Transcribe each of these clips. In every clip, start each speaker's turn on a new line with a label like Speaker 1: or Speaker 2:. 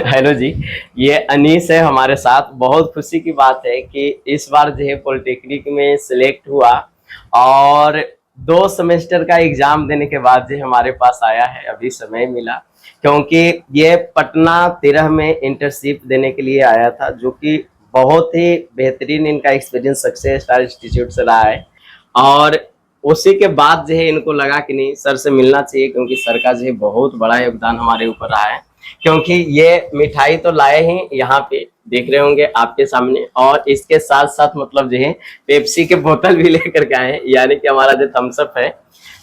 Speaker 1: Hello जी। ये अनीस है हमारे साथ। बहुत खुशी की बात है कि इस बार जो है पॉलिटेक्निक में सिलेक्ट हुआ और 2 सेमेस्टर का एग्जाम देने के बाद जो हमारे पास आया है। अभी समय मिला क्योंकि ये पटना 13 में इंटर्नशिप देने के लिए आया था, जो कि बहुत ही बेहतरीन इनका एक्सपीरियंस सक्सेस स्टार इंस्टीट्यूट से रहा है। और उसी के बाद जो है इनको लगा कि नहीं, सर से मिलना चाहिए, क्योंकि सर का जो है बहुत बड़ा योगदान हमारे ऊपर रहा है। क्योंकि ये मिठाई तो लाए हैं, यहाँ पे देख रहे होंगे आपके सामने, और इसके साथ साथ मतलब जो है पेप्सी के बोतल भी लेकर के आए हैं, यानी कि हमारा जो थम्स अप है।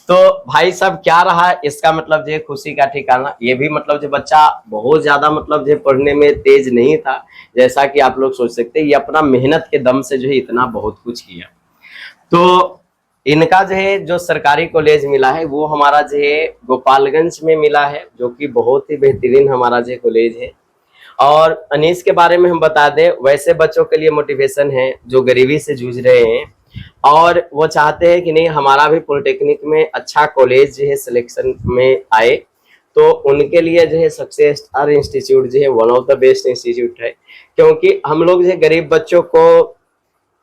Speaker 1: तो भाई साहब क्या रहा इसका मतलब जो है खुशी का ठिकाना। ये भी मतलब जो बच्चा बहुत ज्यादा मतलब जो पढ़ने में तेज नहीं था, जैसा कि आप लोग सोच सकते हैं। ये अपना मेहनत के दम से जो है इतना बहुत कुछ किया। तो इनका जो है जो सरकारी कॉलेज मिला है वो हमारा जो है गोपालगंज में मिला है, जो कि बहुत ही बेहतरीन हमारा जो कॉलेज है। और अनीस के बारे में हम बता दें, वैसे बच्चों के लिए मोटिवेशन है जो गरीबी से जूझ रहे हैं और वो चाहते हैं कि नहीं हमारा भी पॉलिटेक्निक में अच्छा कॉलेज जो है सिलेक्शन में आए। तो उनके लिए जो है सक्सेस स्टार इंस्टीट्यूट जो है one of the best institute है, क्योंकि हम लोग जो है गरीब बच्चों को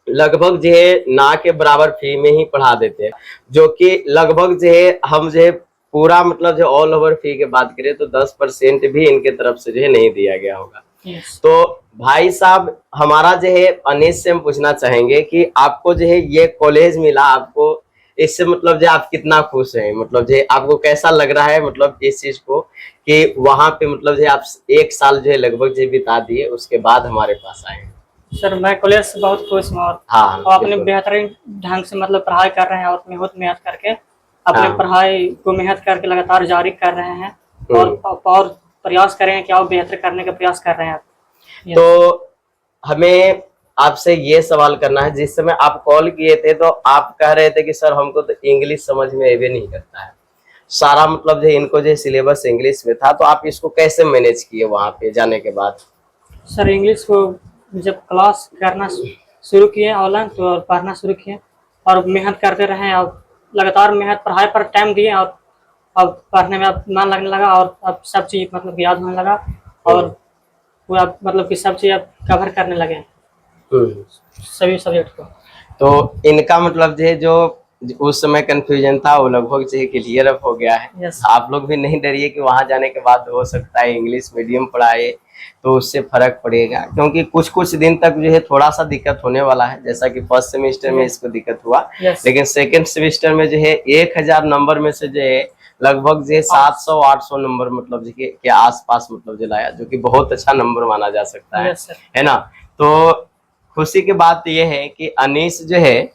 Speaker 1: लगभग जो है ना के बराबर फी में ही पढ़ा देते हैं, जो कि लगभग जो है हम जो है पूरा मतलब जो ऑल ओवर फी की बात करें तो 10% भी इनके तरफ से जो है नहीं दिया गया होगा। तो भाई साहब हमारा जो है अनीस से हम पूछना चाहेंगे कि आपको जो है ये कॉलेज मिला, आपको इससे मतलब जो आप कितना खुश हैं, मतलब जो आपको कैसा लग रहा है, मतलब इस चीज को कि वहां पे मतलब जो आप 1 साल जो है लगभग जो बिता दिए उसके बाद हमारे पास आए।
Speaker 2: सर मैं कॉलेज से बहुत खुश हूँ और
Speaker 1: हाँ
Speaker 2: अपने बेहतरीन ढंग से मतलब पढ़ाई कर रहे हैं और मेहनत मेहनत करके अपने पढ़ाई को मेहनत करके लगातार जारी कर रहे हैं और प्रयास करें कि और बेहतर करने का प्रयास कर रहे हैं आप।
Speaker 1: तो हमें आपसे ये सवाल करना है, जिस समय आप कॉल किए थे तो आप कह रहे थे कि सर हमको तो इंग्लिश समझ में भी नहीं करता है, सारा मतलब जो इनको जो सिलेबस इंग्लिश में था, तो आप इसको कैसे मैनेज किए वहां पे जाने के बाद?
Speaker 2: सर इंग्लिश को जब क्लास करना शुरू किए ऑनलाइन तो पढ़ना शुरू किए और मेहनत करते रहे और लगातार मेहनत पढ़ाई पर टाइम दिए और अब पढ़ने में अब मन लगने लगा और अब सब चीज़ मतलब याद होने लगा और पूरा मतलब कि सब चीज़ अब कवर करने लगे सभी सब्जेक्ट को।
Speaker 1: तो इनका मतलब जो उस समय कंफ्यूजन था वो लगभग जो है क्लियर अप हो गया है।
Speaker 2: yes.
Speaker 1: आप लोग भी नहीं डरिए कि वहां जाने के बाद हो सकता है इंग्लिश मीडियम पढ़ाए तो उससे फर्क पड़ेगा, क्योंकि कुछ कुछ दिन तक जो है थोड़ा सा दिक्कत होने वाला है, जैसा कि फर्स्ट सेमेस्टर में इसको दिक्कत हुआ। लेकिन सेकेंड सेमेस्टर में जो है 1000 नंबर में से जो है लगभग जो है 700-800 नंबर मतलब के आसपास मतलब जो लाया, जो कि बहुत अच्छा नंबर माना जा सकता है। है ना? तो खुशी की बात यह है कि अनीस जो है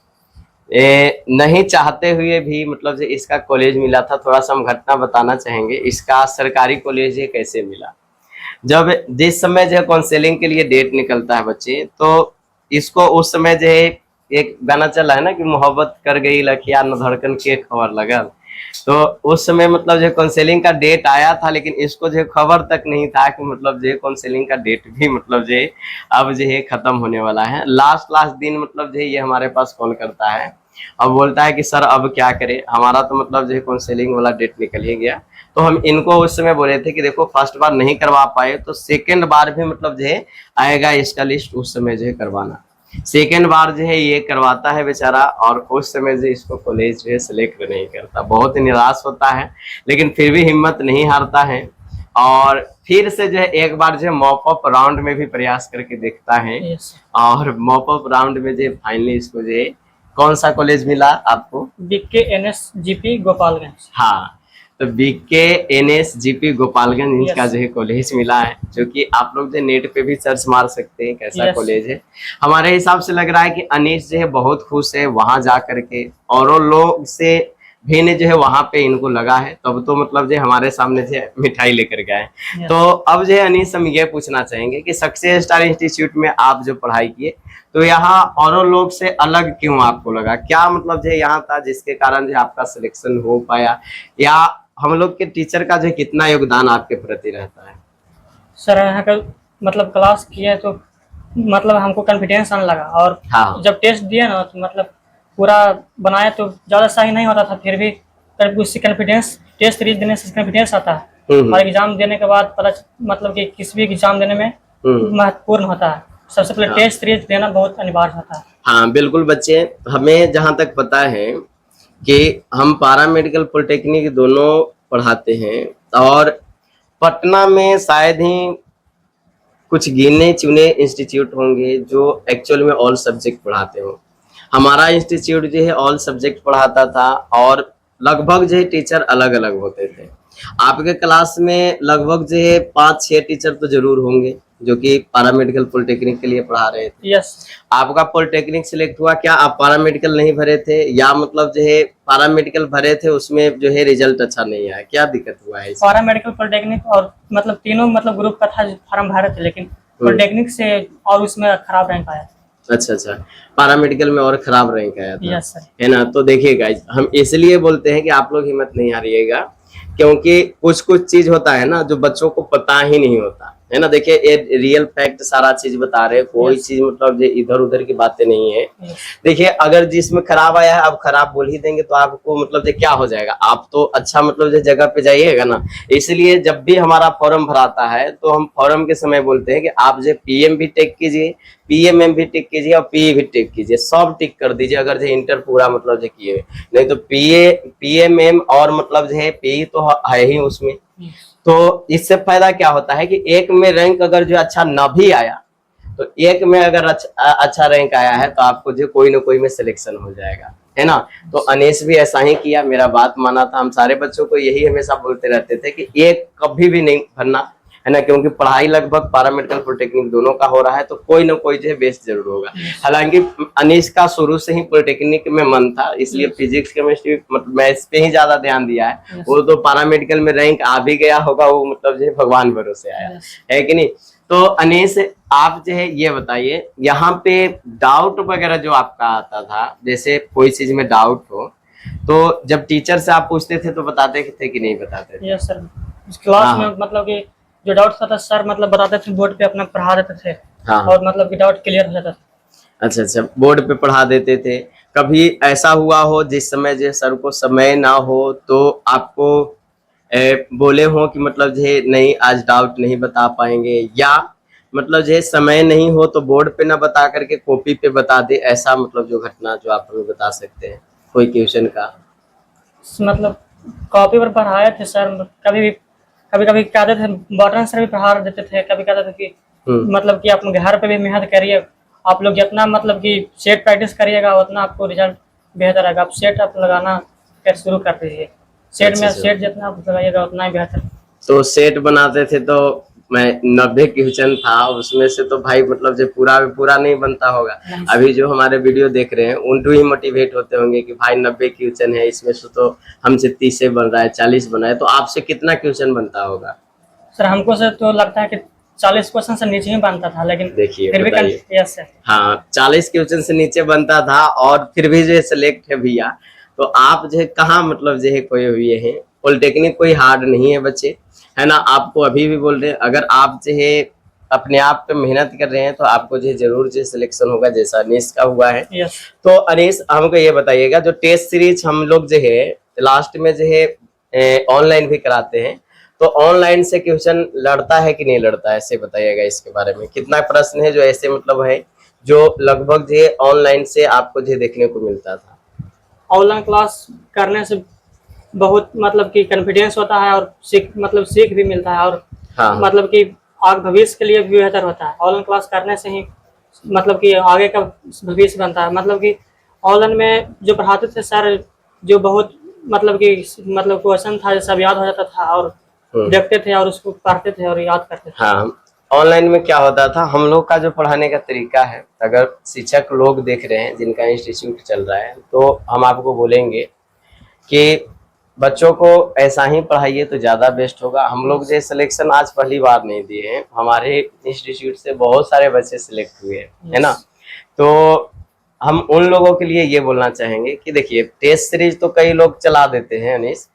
Speaker 1: नहीं चाहते हुए भी मतलब जो इसका कॉलेज मिला था। थोड़ा सा हम घटना बताना चाहेंगे, इसका सरकारी कॉलेज कैसे मिला। जब जिस समय जो है काउंसलिंग के लिए डेट निकलता है बच्चे, तो इसको उस समय जो है एक गाना चला है ना कि मोहब्बत कर गई लखिया न धड़कन के खबर लगा, तो उस समय मतलब जो काउंसलिंग का डेट आया था, लेकिन इसको जो खबर तक नहीं था कि मतलब जो काउंसलिंग का डेट भी मतलब जो अब जो है खत्म होने वाला है। लास्ट दिन मतलब जो ये हमारे पास कॉल करता है, अब बोलता है कि सर अब क्या करें, हमारा तो मतलब जो काउंसलिंग वाला डेट निकल ही गया। तो हम इनको उस समय बोले थे कि देखो फर्स्ट बार नहीं करवा पाए तो सेकेंड बार भी मतलब जो है आएगा इसका लिस्ट, उस समय जो है करवाना। सेकेंड बार जो है ये करवाता है बेचारा, और उस समय जो इसको कॉलेज जो है सिलेक्ट नहीं करता, बहुत ही निराश होता है, लेकिन फिर भी हिम्मत नहीं हारता है और फिर से जो है एक बार जो है मॉप अप राउंड में भी प्रयास करके देखता है। और मॉप अप राउंड में जो फाइनली इसको जो है कौन सा कॉलेज मिला आपको?
Speaker 2: BKNSGP गोपालगंज।
Speaker 1: हाँ, तो BKNSGP गोपालगंज इसका जो है कॉलेज मिला है, जो कि आप लोग जो नेट पे भी सर्च मार सकते हैं कैसा कॉलेज है। हमारे हिसाब से लग रहा है कि अनीस जो है बहुत खुश है वहां जा करके, और लोग से भी ने जो है वहां पे इनको लगा है, तब तो मतलब जो हमारे सामने जो मिठाई लेकर गए। तो अब जो है अनीस हम ये पूछना चाहेंगे कि सक्सेस स्टार इंस्टीट्यूट में आप जो पढ़ाई किए तो यहाँ और लोग से अलग क्यों आपको लगा? क्या मतलब जो यहाँ था जिसके कारण जो आपका सिलेक्शन हो पाया, या हम लोग के टीचर का जो कितना योगदान आपके प्रति रहता है?
Speaker 2: सर यहाँ का मतलब क्लास किया तो मतलब हमको कॉन्फिडेंस आने लगा और जब टेस्ट दिया ना तो मतलब पूरा बनाया तो ज़्यादा सही नहीं होता था, फिर भी उससे कॉन्फिडेंस टेस्ट सीरीज देने से कॉन्फिडेंस आता है और एग्जाम देने के बाद पता मतलब कि किसी भी एग्जाम देने में महत्वपूर्ण होता है। सबसे पहले टेस्ट सीरीज देना बहुत अनिवार्य होता है।
Speaker 1: हाँ बिल्कुल बच्चे, हमें जहाँ तक पता है कि हम पारा मेडिकल पॉलिटेक्निक दोनों पढ़ाते हैं और पटना में शायद ही कुछ गिने चुने इंस्टीट्यूट होंगे जो एक्चुअल में ऑल सब्जेक्ट पढ़ाते हो। हमारा इंस्टीट्यूट जो है ऑल सब्जेक्ट पढ़ाता था और लगभग जो है टीचर अलग अलग होते थे। आपके क्लास में लगभग जो है 5-6 टीचर तो जरूर होंगे जो कि पारामेडिकल पॉलिटेक्निक के लिए पढ़ा रहे थे।
Speaker 2: यस।
Speaker 1: आपका पॉलिटेक्निक सिलेक्ट हुआ, क्या आप पारामेडिकल नहीं भरे थे या मतलब जो है पारामेडिकल भरे थे उसमें जो है रिजल्ट अच्छा नहीं आया, क्या दिक्कत हुआ है?
Speaker 2: पारामेडिकल पॉलिटेक्निक और मतलब तीनों मतलब ग्रुप का था फॉर्म भरे थे, लेकिन पॉलिटेक्निक से और उसमें खराब रैंक आया।
Speaker 1: अच्छा, पारामेडिकल में और खराब रैंक आया था।
Speaker 2: Yes sir.
Speaker 1: है ना। तो देखिए गाइस, हम इसलिए बोलते हैं कि आप लोग हिम्मत नहीं हारिएगा, क्योंकि कुछ चीज होता है ना जो बच्चों को पता ही नहीं होता है ना। देखिए ये रियल फैक्ट सारा चीज बता रहे हैं, कोई चीज मतलब इधर उधर की बातें नहीं है। देखिए अगर जिसमें खराब आया है आप खराब बोल ही देंगे तो आपको मतलब क्या हो जाएगा, आप तो अच्छा मतलब जगह पे जाइएगा ना। इसलिए जब भी हमारा फॉर्म भराता है तो हम फॉर्म के समय बोलते हैं कि आप जो पीएम भी टेक कीजिए, पीएमएम भी टिक कीजिए और पीए भी टिक कीजिए, सब टिक कर दीजिए अगर जो इंटर पूरा मतलब जो किए। नहीं तो पीएमएम और मतलब जो है पीई तो है ही उसमें। तो इससे फायदा क्या होता है कि एक में रैंक अगर जो अच्छा न भी आया तो एक में अगर अच्छा रैंक आया है तो आपको जो कोई ना कोई में सिलेक्शन हो जाएगा, है ना। तो अनीश भी ऐसा ही किया, मेरा बात माना था। हम सारे बच्चों को यही हमेशा बोलते रहते थे कि एक कभी भी नहीं भरना, है ना, क्योंकि पढ़ाई लगभग पारामेडिकल पॉलिटेक्निक दोनों का हो रहा है तो कोई ना कोई जो है बेस्ट जरूर होगा। हालांकि अनीश का शुरू से ही पॉलिटेक्निक में मन था, इसलिए फिजिक्स केमिस्ट्री मतलब मैथ्स पे ही ज्यादा ध्यान दिया है। वो तो पारामेडिकल में रैंक आ भी गया होगा, वो मतलब जो है भगवान भरोसे आया है कि नहीं। तो अनीश आप जो है ये बताइए, यहाँ पे डाउट वगैरह जो आपका आता था, जैसे कोई चीज में डाउट हो तो जब टीचर से आप पूछते थे तो बताते थे कि नहीं बताते थे?
Speaker 2: Yes sir. क्लास में मतलब कि जो डाउट था सर मतलब बताते थे, बोर्ड पे अपना पढ़ा देते थे। हाँ। और मतलब कि डाउट क्लियर हो जाता था।
Speaker 1: अच्छा, बोर्ड पे पढ़ा देते थे। कभी ऐसा हुआ हो जिस समय जो सर को समय ना हो तो आपको बोले हो कि मतलब जो नहीं आज डाउट नहीं बता पाएंगे, या मतलब जो समय नहीं हो तो बोर्ड पे ना बता करके कॉपी पे बता दे, ऐसा मतलब जो घटना जो आप हमें बता सकते हैं कोई क्वेश्चन का?
Speaker 2: मतलब कॉपी पर पढ़ाए थे सर, कभी कभी कहते थे, बॉटन सर भी पढ़ा देते थे, कभी कहते थे कि मतलब कि आप घर पे भी मेहनत करिए, आप लोग जितना मतलब कि सेट प्रैक्टिस करिएगा उतना आपको रिजल्ट बेहतर आएगा। आप सेट आप लगाना फिर शुरू कर दीजिए, सेट में सेट जितना आप लगाइएगा उतना ही बेहतर। तो
Speaker 1: सेट बनाते थे तो मैं 90 क्वेश्चन था उसमें से तो भाई मतलब जो पूरा नहीं बनता होगा। अभी जो हमारे वीडियो देख रहे हैं उनको ही मोटिवेट होते होंगे कि भाई 90 क्वेश्चन है, इसमें से तो हमसे 30 बन रहा है, 40 बना है, तो आपसे कितना क्वेश्चन बनता होगा?
Speaker 2: सर हमको से तो लगता है कि 40 क्वेश्चन से नीचे ही बनता था, लेकिन
Speaker 1: देखिए
Speaker 2: फिर भी यस सर।
Speaker 1: हाँ 40 क्वेश्चन से नीचे बनता था और फिर भी जो सिलेक्ट है भैया। तो आप जो है कहाँ मतलब जो है कोई हुए हैं, पॉलिटेक्निक कोई हार्ड नहीं है बच्चे, है ना। आपको अभी भी बोल रहे हैं अगर आप जो है अपने आप पे मेहनत कर रहे हैं तो आपको जो जरूर जो सिलेक्शन होगा, जैसा अनीश का हुआ है। तो अनीश हमको ये बताइएगा, जो टेस्ट सीरीज हम लोग जो है लास्ट में जो है ऑनलाइन भी कराते हैं, तो ऑनलाइन से क्वेश्चन लड़ता है कि नहीं लड़ता है, ऐसे बताइएगा इसके बारे में। कितना प्रश्न है जो ऐसे मतलब है जो लगभग जो है ऑनलाइन से आपको जो देखने को मिलता था?
Speaker 2: ऑनलाइन क्लास करने से बहुत मतलब कि कॉन्फिडेंस होता है और सीख भी मिलता है, और हाँ। मतलब कि आगे भविष्य के लिए भी बेहतर होता है। ऑनलाइन क्लास करने से ही मतलब कि आगे का भविष्य बनता है। मतलब कि ऑनलाइन में जो पढ़ाते थे सर, जो बहुत मतलब क्वेश्चन था सब याद हो जाता था और देखते थे और उसको पढ़ते थे और याद करते थे। हाँ
Speaker 1: ऑनलाइन में क्या होता था, हम लोग का जो पढ़ाने का तरीका है, अगर शिक्षक लोग देख रहे हैं जिनका इंस्टीट्यूट चल रहा है तो हम आपको बोलेंगे कि बच्चों को ऐसा ही पढ़ाइए तो ज़्यादा बेस्ट होगा। हम लोग जो सिलेक्शन आज पहली बार नहीं दिए हैं, हमारे इंस्टीट्यूट से बहुत सारे बच्चे सिलेक्ट हुए हैं, है ना। तो हम उन लोगों के लिए ये बोलना चाहेंगे कि देखिए टेस्ट सीरीज तो कई लोग चला देते हैं अनीश,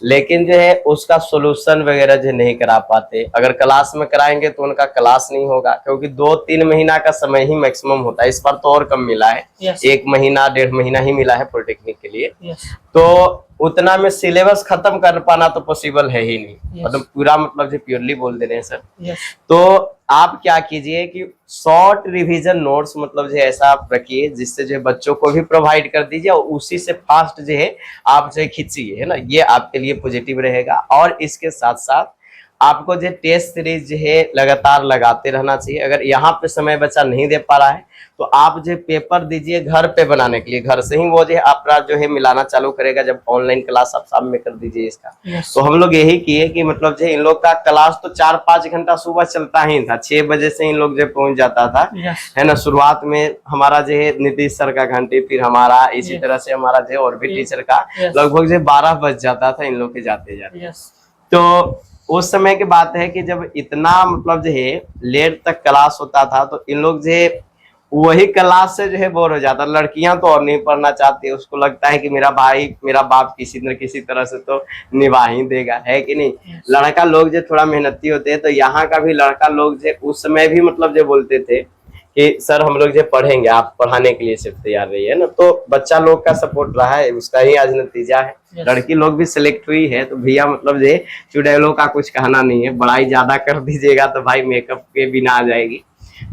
Speaker 1: लेकिन जो है उसका सोल्यूशन वगैरह जो नहीं करा पाते। अगर क्लास में कराएंगे तो उनका क्लास नहीं होगा, क्योंकि 2-3 महीना का समय ही मैक्सिमम होता है। इस बार तो और कम मिला है, 1 महीना 1.5 महीना ही मिला है पॉलिटेक्निक के लिए। तो उतना में सिलेबस खत्म कर पाना तो पॉसिबल है ही नहीं।
Speaker 2: Yes.
Speaker 1: मतलब पूरा मतलब जो प्योरली बोल दे रहे हैं सर।
Speaker 2: यस
Speaker 1: तो आप क्या कीजिए कि शॉर्ट रिवीजन नोट्स मतलब जो है ऐसा आप रखिए जिससे जो है बच्चों को भी प्रोवाइड कर दीजिए और उसी से फास्ट जो है आप जो है खींचिए, है ना, ये आपके लिए पॉजिटिव रहेगा। और इसके साथ साथ आपको जो टेस्ट सीरीज जो है लगातार लगाते रहना चाहिए। अगर यहाँ पे समय बच्चा नहीं दे पा रहा है तो आप जो पेपर दीजिए घर पे बनाने के लिए, घर से ही वो जो है अपना जो है मिलाना चालू करेगा जब ऑनलाइन क्लास आप शाम में कर दीजिए इसका।
Speaker 2: यस
Speaker 1: तो हम लोग यही किए कि मतलब जो इन लोग का क्लास तो 4-5 घंटा सुबह चलता ही था, 6 बजे से इन लोग जो पहुंच जाता था,
Speaker 2: यस
Speaker 1: है ना। शुरुआत में हमारा जो है नीतीश सर का घंटे, फिर हमारा इसी
Speaker 2: Yes.
Speaker 1: तरह से हमारा जो है और भी
Speaker 2: Yes.
Speaker 1: टीचर का
Speaker 2: Yes.
Speaker 1: लगभग जो 12 बज जाता था इन लोग के जाते जाते।
Speaker 2: यस
Speaker 1: तो उस समय की बात है कि जब इतना मतलब जो है लेट तक क्लास होता था तो इन लोग जो है वही क्लास से जो है बोर हो जाता। लड़कियां तो और नहीं पढ़ना चाहती, उसको लगता है कि मेरा भाई मेरा बाप किसी न किसी तरह से तो निभा ही देगा, है कि नहीं।
Speaker 2: Yes.
Speaker 1: लड़का लोग जो थोड़ा मेहनती होते हैं तो यहाँ का भी लड़का लोग जो उस समय भी मतलब जो बोलते थे कि सर हम लोग जो पढ़ेंगे, आप पढ़ाने के लिए सिर्फ तैयार रहिए, है ना। तो बच्चा लोग का सपोर्ट रहा है, उसका ही आज नतीजा है।
Speaker 2: Yes.
Speaker 1: लड़की लोग भी सिलेक्ट हुई है तो भैया मतलब जो चुड़ैलों का कुछ कहना नहीं है, बड़ाई ज्यादा कर दीजिएगा तो भाई मेकअप के बिना आ जाएगी।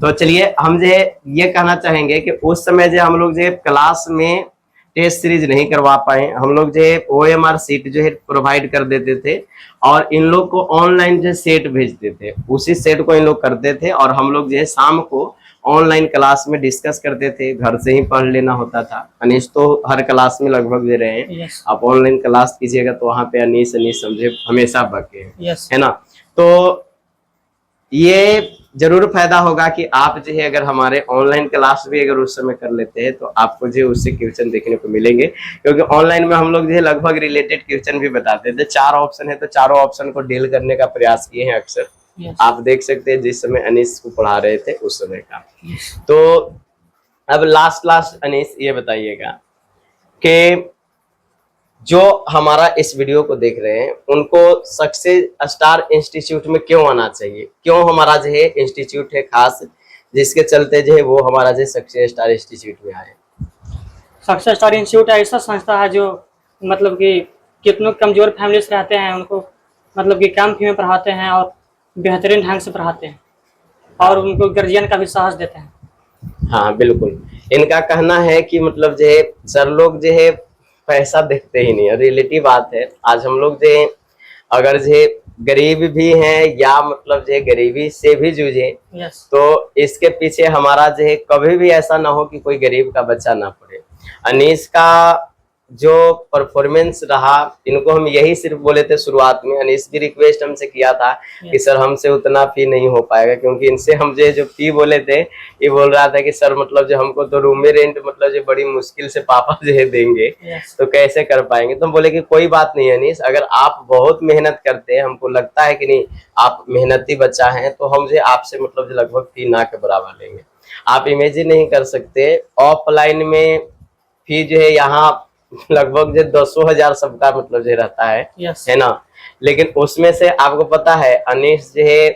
Speaker 1: तो चलिए हम जो ये कहना चाहेंगे कि उस समय जो हम लोग जो क्लास में टेस्ट सीरीज नहीं करवा पाए, हम लोग जो OMR सीट जो है प्रोवाइड कर देते थे और इन लोग को ऑनलाइन जो सेट भेजते थे, उसी सेट को इन लोग करते थे और हम लोग जो है शाम को ऑनलाइन क्लास में डिस्कस करते थे। घर से ही पढ़ लेना होता था। अनीश तो हर क्लास में लगभग दे रहे हैं।
Speaker 2: यस
Speaker 1: आप ऑनलाइन क्लास कीजिएगा तो वहाँ पे अनीश समझे हमेशा बके हैं,
Speaker 2: यस
Speaker 1: है ना। तो ये जरूर फायदा होगा कि आप जो है अगर हमारे ऑनलाइन क्लास भी अगर उस समय कर लेते हैं तो आपको जो उससे क्वेश्चन देखने को मिलेंगे, क्योंकि ऑनलाइन में हम लोग जो है लगभग रिलेटेड क्वेश्चन भी बताते थे। 4 ऑप्शन है तो चारों ऑप्शन को डील करने का प्रयास किए हैं अक्सर।
Speaker 2: यस
Speaker 1: आप देख सकते हैं जिस समय अनीश को पढ़ा रहे थे उस समय का।
Speaker 2: यस
Speaker 1: तो अब लास्ट अनीश ये बताइएगा कि जो हमारा इस वीडियो को देख रहे हैं उनको सक्सेस स्टार इंस्टीट्यूट में क्यों आना चाहिए, क्यों हमारा जो है इंस्टीट्यूट है खास जिसके चलते जो है वो हमारा जो सक्सेस स्टार इंस्टीट्यूट में आए।
Speaker 2: सक्सेस स्टार इंस्टीट्यूट ऐसा संस्था है जो मतलब कि कितनों कमजोर फैमिलीज रहते हैं उनको मतलब कि कम फी में पढ़ाते हैं और बेहतरीन ढंग से पढ़ाते हैं और उनको गार्जियन का भी साहस देते हैं।
Speaker 1: हाँ बिल्कुल, इनका कहना है कि मतलब जो है सर लोग जो है पैसा देखते ही नहीं है, रिलेटिव बात है। आज हम लोग जो अगर जो गरीब भी हैं या मतलब जो गरीबी से भी जूझे
Speaker 2: यस
Speaker 1: तो इसके पीछे हमारा जो है कभी भी ऐसा ना हो कि कोई गरीब का बच्चा ना पढ़े। अनीश का जो परफॉर्मेंस रहा, इनको हम यही सिर्फ बोले थे शुरुआत में, अनीश भी रिक्वेस्ट हमसे किया था कि सर हमसे उतना फी नहीं हो पाएगा, क्योंकि इनसे हम जो फी बोले थे ये बोल रहा था कि सर मतलब जो हमको तो रूम में रेंट मतलब जो बड़ी मुश्किल से पापा जो है देंगे
Speaker 2: यस
Speaker 1: तो कैसे कर पाएंगे। तो हम बोले कि कोई बात नहीं अनीश, अगर आप बहुत मेहनत करते हैं, हमको लगता है कि नहीं आप मेहनती बच्चा हैं, तो हम जो आपसे मतलब जो लगभग फी ना के बराबर लेंगे। आप इमेजिन नहीं कर सकते ऑफलाइन में फी जो है यहाँ लगभग जो 200,000 सबका मतलब जो रहता
Speaker 2: यस
Speaker 1: है ना, लेकिन उसमें से आपको पता है अनीश जो है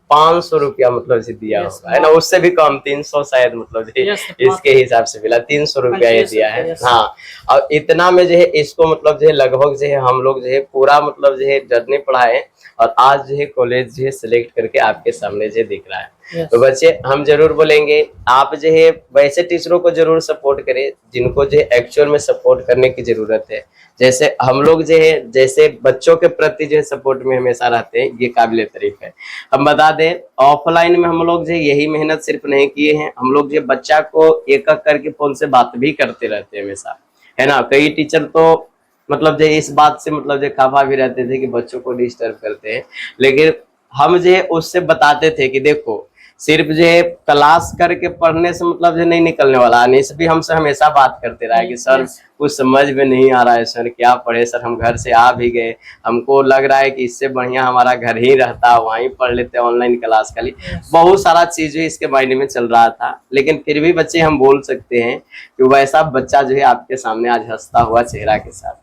Speaker 1: 500 रुपया मतलब से दिया
Speaker 2: Yes,
Speaker 1: होगा, है ना, उससे भी कम 300 शायद मतलब जो
Speaker 2: Yes,
Speaker 1: इसके हिसाब से मिला 300 रुपया ये
Speaker 2: 25
Speaker 1: दिया है।
Speaker 2: yes.
Speaker 1: हाँ, और इतना में जो है इसको मतलब जो है लगभग जो है हम लोग जो है पूरा मतलब जो है जर्नी पढ़ाए और आज जो है कॉलेज जो है सिलेक्ट करके आपके सामने जो दिख रहा है।
Speaker 2: Yes.
Speaker 1: तो बच्चे हम जरूर बोलेंगे आप जो है वैसे टीचरों को जरूर सपोर्ट करें जिनको जो है एक्चुअल में सपोर्ट करने की जरूरत है। जैसे हम लोग जो है जैसे बच्चों के प्रति जो है सपोर्ट में हमेशा रहते हैं, ये काबिले तारीफ है। हम बता दें ऑफलाइन में हम लोग जो यही मेहनत सिर्फ नहीं किए हैं, हम लोग जो बच्चा को एक एक करके फोन से बात भी करते रहते हैं हमेशा, है ना। कई टीचर तो मतलब जो इस बात से मतलब जो खफा भी रहते थे कि बच्चों को डिस्टर्ब करते हैं, लेकिन हम जो उससे बताते थे कि देखो सिर्फ जो क्लास करके पढ़ने से मतलब जो नहीं निकलने वाला। अनीश भी हमसे हमेशा बात करते रहा है कि सर कुछ समझ में नहीं आ रहा है, सर क्या पढ़े, सर हम घर से आ भी गए, हमको लग रहा है कि इससे बढ़िया हमारा घर ही रहता, वहीं पढ़ लेते ऑनलाइन क्लास का लिए। बहुत सारा चीजें इसके माइंड में चल रहा था, लेकिन फिर भी बच्चे हम बोल सकते हैं कि वैसा बच्चा जो है आपके सामने आज हंसता हुआ चेहरा के साथ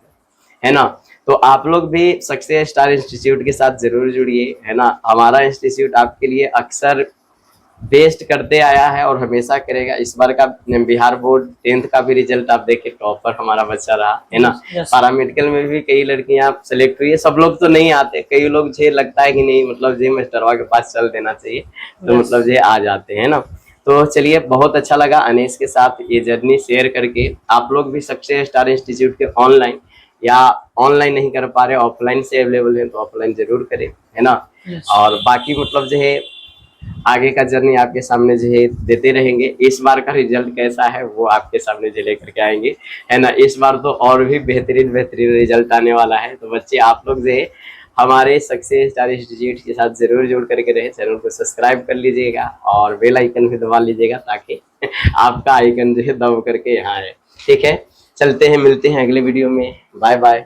Speaker 1: है ना। तो आप लोग भी सक्सेस स्टार इंस्टीट्यूट के साथ जरूर जुड़िए, है ना। हमारा इंस्टीट्यूट आपके लिए अक्सर बेस्ट करते आया है और हमेशा करेगा। इस बार का बिहार बोर्ड 10th का भी रिजल्ट आप देखे, टॉपर हमारा बच्चा रहा है ना।
Speaker 2: Yes.
Speaker 1: पैरामेडिकल में भी कई लड़कियां सेलेक्ट हुई है, सब लोग तो नहीं आते, कई लोग जो लगता है कि नहीं मतलब जे मास्टरवा के पास चल देना चाहिए तो
Speaker 2: Yes.
Speaker 1: मतलब जे आ जाते हैं ना। तो चलिए, बहुत अच्छा लगा अनीश के साथ ये जर्नी शेयर करके। आप लोग भी सक्सेस स्टार इंस्टीट्यूट के ऑनलाइन या ऑनलाइन नहीं कर पा रहे, ऑफलाइन से अवेलेबल है तो ऑफलाइन जरूर करें, है ना।
Speaker 2: Yes.
Speaker 1: और बाकी मतलब जो है आगे का जर्नी आपके सामने जो है देते रहेंगे। इस बार का रिजल्ट कैसा है वो आपके सामने जो लेकर के आएंगे, है ना। इस बार तो और भी बेहतरीन बेहतरीन रिजल्ट आने वाला है। तो बच्चे आप लोग जो है हमारे सक्सेस स्टार इंस्टीट्यूट के साथ जरूर जुड़ करके रहे। चैनल को सब्सक्राइब कर लीजिएगा और बेल आइकन भी दबा लीजिएगा ताकि आपका आइकन जो है दब करके यहाँ आए। ठीक है, चलते हैं, मिलते हैं अगले वीडियो में। Bye bye.